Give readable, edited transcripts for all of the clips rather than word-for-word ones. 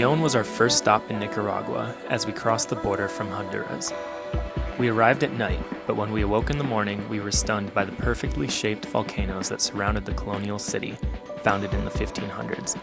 León was our first stop in Nicaragua as we crossed the border from Honduras. We arrived at night, but when we awoke in the morning, we were stunned by the perfectly shaped volcanoes that surrounded the colonial city, founded in the 1500s.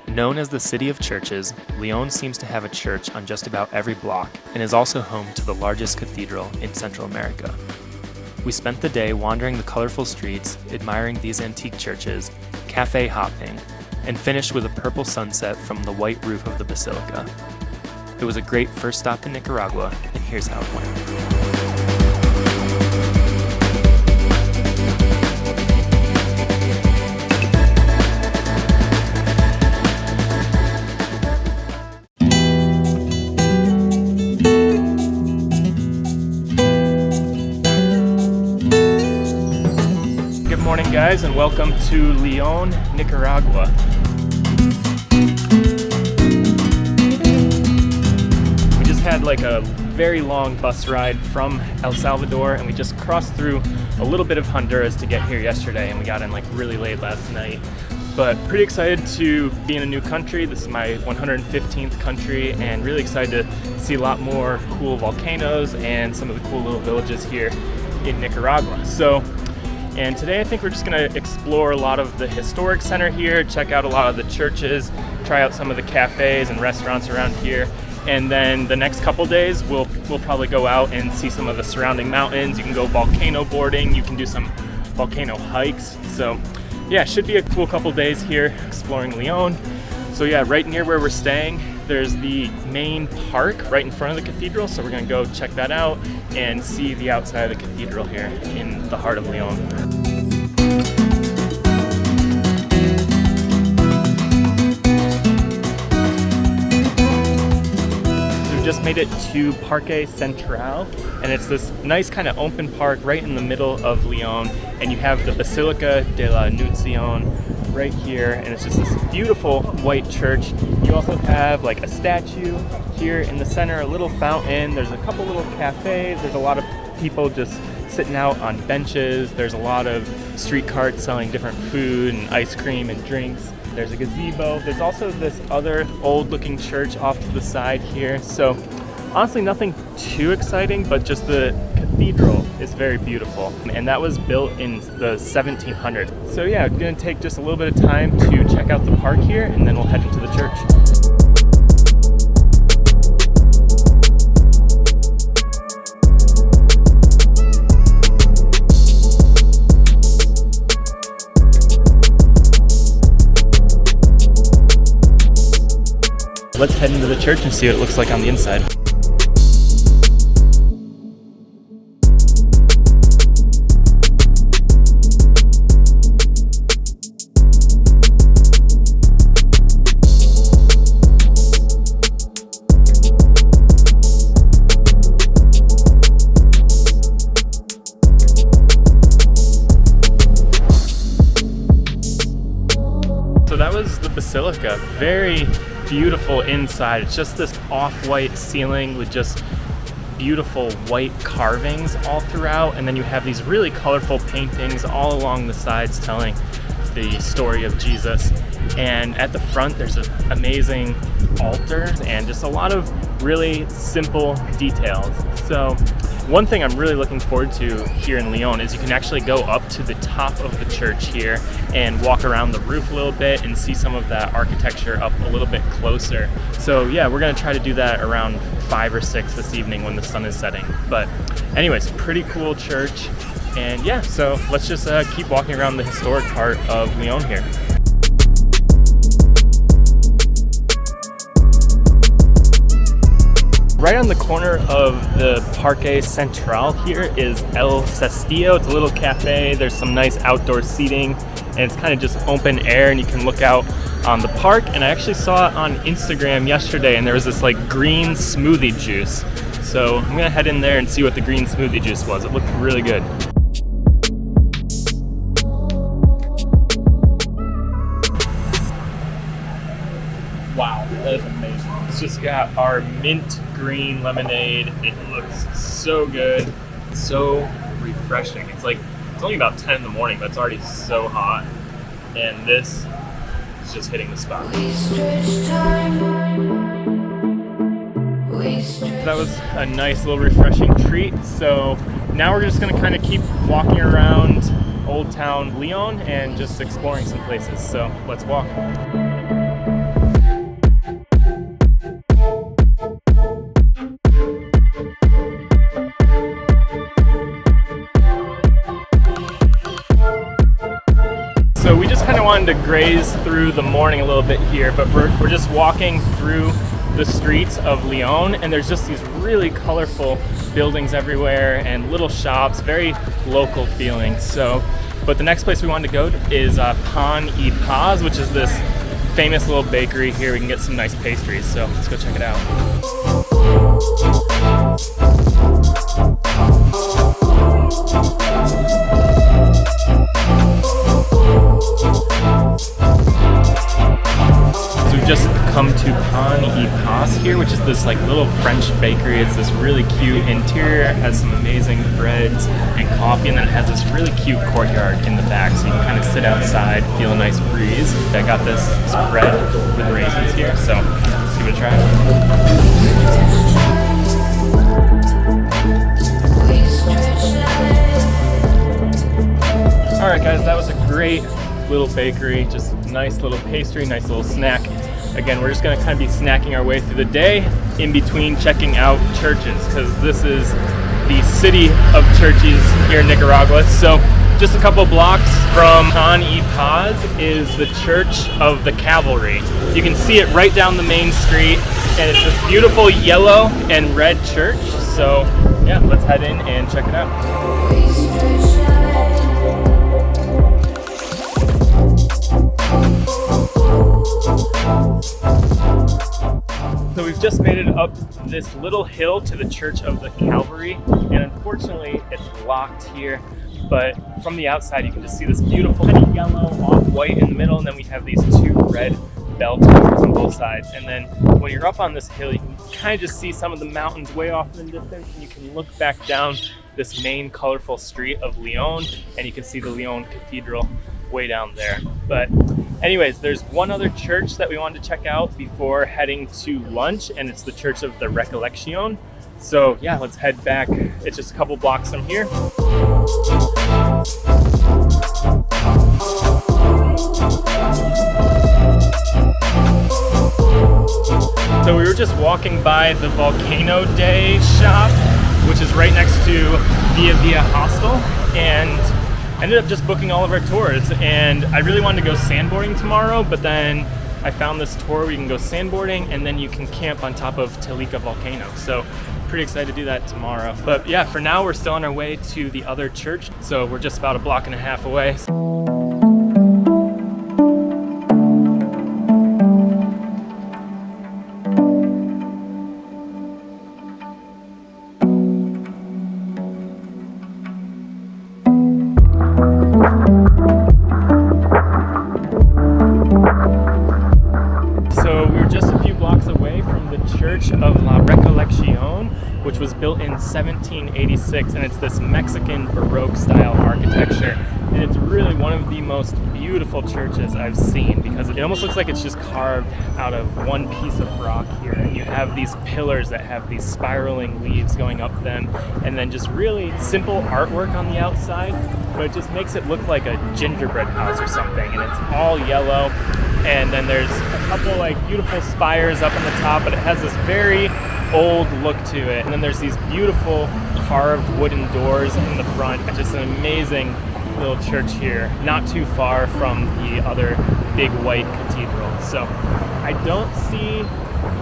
Known as the City of Churches, León seems to have a church on just about every block and is also home to the largest cathedral in Central America. We spent the day wandering the colorful streets, admiring these antique churches, cafe hopping, and finished with a purple sunset from the white roof of the Basilica. It was a great first stop in Nicaragua, and here's how it went. Good morning, guys, and welcome to León, Nicaragua. We just had like a very long bus ride from El Salvador, and we just crossed through a little bit of Honduras to get here yesterday, and we got in like really late last night. But pretty excited to be in a new country. This is my 115th country, and really excited to see a lot more cool volcanoes and some of the cool little villages here in Nicaragua. And today I think we're just gonna explore a lot of the historic center here, check out a lot of the churches, try out some of the cafes and restaurants around here. And then the next couple days, we'll probably go out and see some of the surrounding mountains. You can go volcano boarding, you can do some volcano hikes. So yeah, should be a cool couple days here exploring León. So yeah, right near where we're staying, there's the main park right in front of the cathedral. So we're gonna go check that out and see the outside of the cathedral here in the heart of León. Just made it to Parque Central, and it's this nice kind of open park right in the middle of León, and you have the Basilica de la Anunciación right here, and it's just this beautiful white church. You also have like a statue here in the center, a little fountain, there's a couple little cafes, there's a lot of people just sitting out on benches, there's a lot of street carts selling different food and ice cream and drinks. There's a gazebo. There's also this other old looking church off to the side here. So honestly, nothing too exciting, but just the cathedral is very beautiful. And that was built in the 1700s. So yeah, I'm gonna take just a little bit of time to check out the park here, and then we'll head into the church. Let's head into the church and see what it looks like on the inside. So that was the Basilica. Very beautiful inside. It's just this off-white ceiling with just beautiful white carvings all throughout, and then you have these really colorful paintings all along the sides telling the story of Jesus. And at the front there's an amazing altar and just a lot of really simple details. So one thing I'm really looking forward to here in León is you can actually go up to the top of the church here and walk around the roof a little bit and see some of that architecture up a little bit closer. So yeah, we're gonna try to do that around 5 or 6 this evening when the sun is setting. But anyways, pretty cool church. And yeah, so let's just keep walking around the historic part of León here. Right on the corner of the Parque Central here is El Castillo. It's a little cafe. There's some nice outdoor seating, and it's kind of just open air, and you can look out on the park. And I actually saw it on Instagram yesterday, and there was this like green smoothie juice. So I'm gonna head in there and see what the green smoothie juice was. It looked really good. Wow, that is amazing. It's just got our mint green lemonade. It looks so good, so refreshing. It's only about 10 in the morning, but it's already so hot. And this is just hitting the spot. That was a nice little refreshing treat. So now we're just gonna kind of keep walking around Old Town Leon and just exploring some places. So let's walk. So we just kind of wanted to graze through the morning a little bit here, but we're just walking through the streets of Leon, and there's just these really colorful buildings everywhere and little shops, very local feeling. So, but the next place we wanted to go is Pan y Paz, which is this famous little bakery here. We can get some nice pastries, so let's go check it out. Just come to Pan y Paz here, which is this like little French bakery. It's this really cute interior, it has some amazing breads and coffee, and then it has this really cute courtyard in the back, so you can kind of sit outside, feel a nice breeze. I got this bread with raisins here, so let's give it a try. Alright guys, that was a great little bakery, just nice little pastry, nice little snack. Again, we're just gonna kind of be snacking our way through the day in between checking out churches, because this is the city of churches here in Nicaragua. So just a couple blocks from Pan y Paz is the Church of the Cavalry. You can see it right down the main street, and it's this beautiful yellow and red church. So yeah, let's head in and check it out. So we've just made it up this little hill to the Church of the Calvary, and unfortunately it's locked here, but from the outside you can just see this beautiful kind of yellow off-white in the middle, and then we have these two red bell towers on both sides. And then when you're up on this hill, you can kind of just see some of the mountains way off in the distance, and you can look back down this main colorful street of Leon, and you can see the Leon Cathedral way down there. But anyways, there's one other church that we wanted to check out before heading to lunch, and it's the Church of the Recollection. So yeah, let's head back. It's just a couple blocks from here. So we were just walking by the Volcano Day shop, which is right next to Via Hostel, and ended up just booking all of our tours. And I really wanted to go sandboarding tomorrow, but then I found this tour where you can go sandboarding and then you can camp on top of Tele volcano. So pretty excited to do that tomorrow. But yeah, for now we're still on our way to the other church. So we're just about a block and a half away. Of La Recollection, which was built in 1786, and it's this Mexican Baroque style architecture, and it's really one of the most beautiful churches I've seen, because it almost looks like it's just carved out of one piece of rock here, and you have these pillars that have these spiraling leaves going up them, and then just really simple artwork on the outside, but it just makes it look like a gingerbread house or something, and it's all yellow. And then there's a couple like beautiful spires up on the top, but it has this very old look to it. And then there's these beautiful carved wooden doors in the front. It's just an amazing little church here, not too far from the other big white cathedral. So I don't see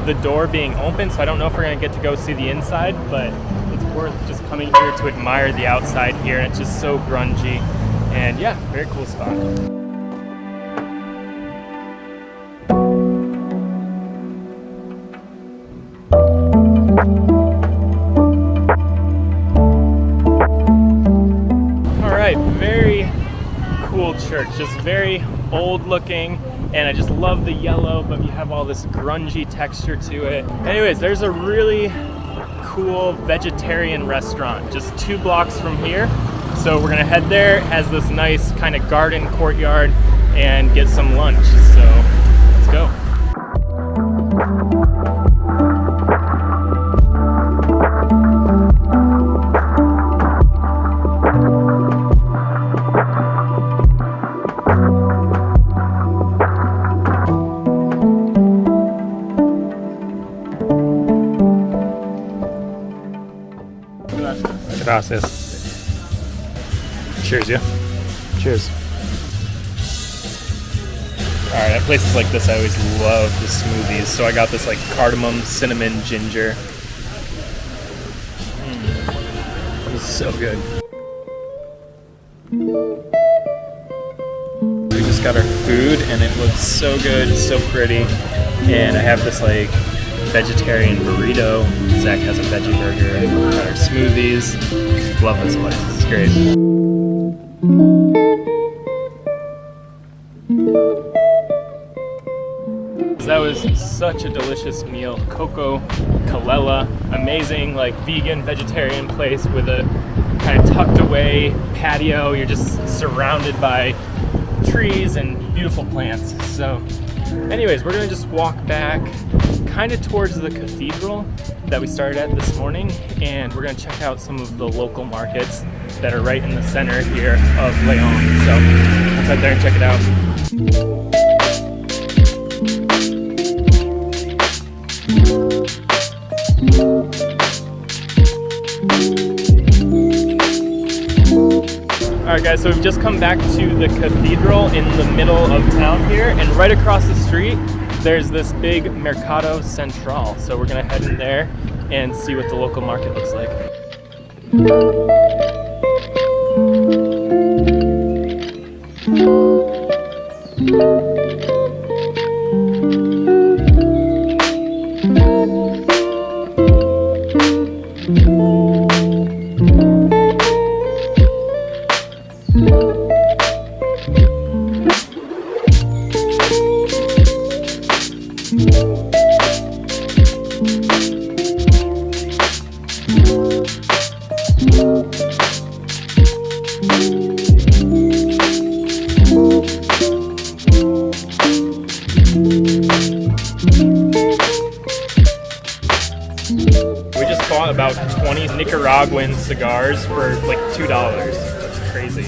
the door being open, so I don't know if we're gonna get to go see the inside, but it's worth just coming here to admire the outside here. And it's just so grungy, and yeah, very cool spot. Very cool church, just very old looking, and I just love the yellow, but you have all this grungy texture to it. Anyways, there's a really cool vegetarian restaurant just 2 blocks from here, so we're gonna head there. It has this nice kind of garden courtyard and get some lunch. So let's go. Gracias. Cheers, yeah. Cheers. Alright, at places like this I always love the smoothies. So I got this like cardamom, cinnamon, ginger. This is so good. We just got our food and it looks so good, so pretty. And I have this like vegetarian burrito. Zach has a veggie burger and our smoothies. Love this place. It's great. That was such a delicious meal. Coco Calela, amazing like vegan vegetarian place with a kind of tucked away patio. You're just surrounded by trees and beautiful plants. So anyways, we're gonna just walk back kind of towards the cathedral that we started at this morning, and we're gonna check out some of the local markets that are right in the center here of Leon. So let's head there and check it out. Alright guys, so we've just come back to the cathedral in the middle of town here, and right across the street there's this big Mercado Central. So we're gonna head in there and see what the local market looks like. About 20 Nicaraguan cigars for like $2. That's crazy.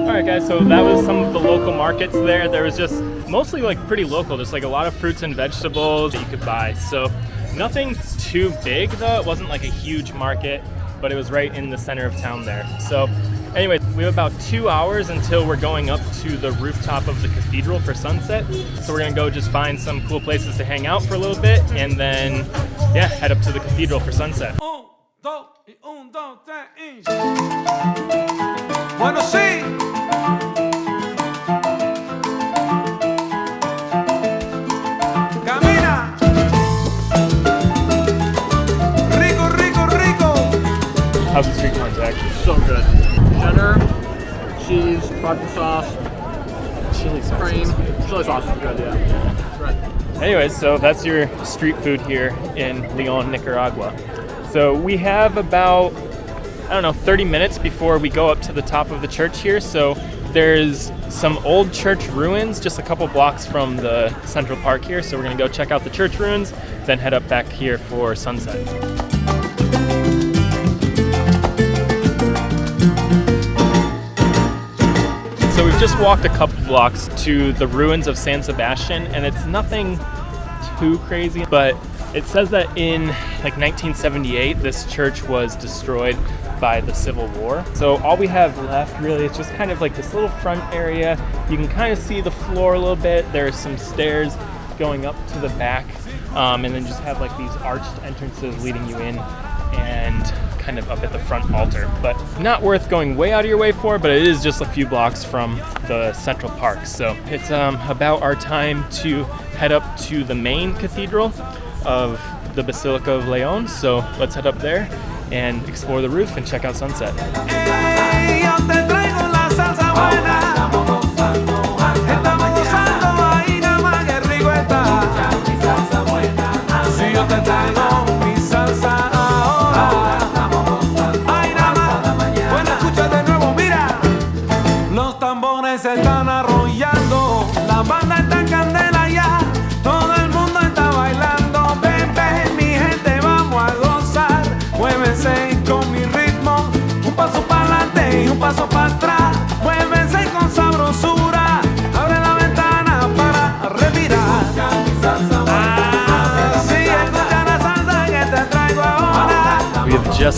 Alright guys, so that was some of the local markets there. There was just mostly like pretty local, just like a lot of fruits and vegetables that you could buy. So nothing too big though. It wasn't like a huge market, but it was right in the center of town there. So anyway, we have about 2 hours until we're going up to the rooftop of the cathedral for sunset. So we're gonna go just find some cool places to hang out for a little bit and then, yeah, head up to the cathedral for sunset. Bueno, sí. Camina. Rico, rico, rico. How's the street corn, Zach? So good. Cheddar, cheese, vodka sauce, Chili sauce. cream. Chili sauce is good, yeah. That's right. Anyways, so that's your street food here in Leon, Nicaragua. So we have about, I don't know, 30 minutes before we go up to the top of the church here. So there's some old church ruins just a couple blocks from the Central Park here. So we're gonna go check out the church ruins, then head up back here for sunset. So we've just walked a couple blocks to the ruins of San Sebastian, and it's nothing too crazy, but it says that in like 1978, this church was destroyed by the Civil War. So all we have left really is just kind of like this little front area. You can kind of see the floor a little bit. There's some stairs going up to the back, and then just have like these arched entrances leading you in and kind of up at the front altar. But not worth going way out of your way for, but it is just a few blocks from the Central Park. So it's about our time to head up to the main cathedral of the Basilica of Leon. So let's head up there and explore the roof and check out sunset.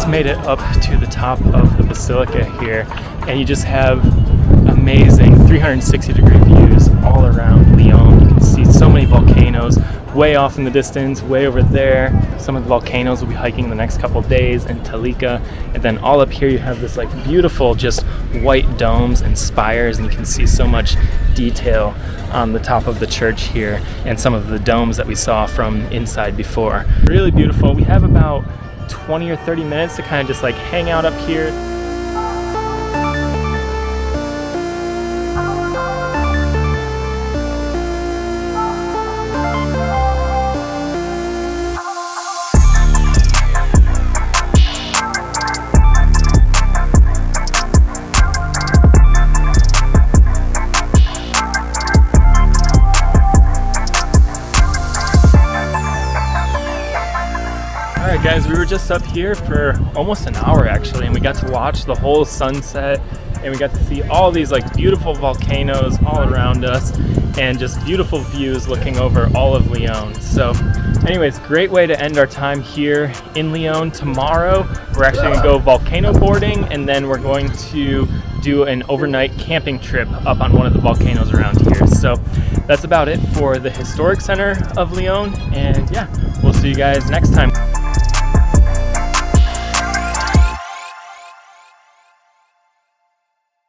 just made it up to the top of the Basilica here, and you just have amazing 360-degree views all around Lyon. You can see so many volcanoes way off in the distance, way over there. Some of the volcanoes we'll be hiking the next couple days in Tele, and then all up here you have this like beautiful just white domes and spires, and you can see so much detail on the top of the church here and some of the domes that we saw from inside before. Really beautiful. We have about 20 or 30 minutes to kind of just like hang out up here. Alright guys, we were just up here for almost an hour actually, and we got to watch the whole sunset, and we got to see all these like beautiful volcanoes all around us and just beautiful views looking over all of Lyon. So anyways, great way to end our time here in Lyon. Tomorrow we're actually going to go volcano boarding, and then we're going to do an overnight camping trip up on one of the volcanoes around here. So that's about it for the historic center of Lyon, and yeah, we'll see you guys next time.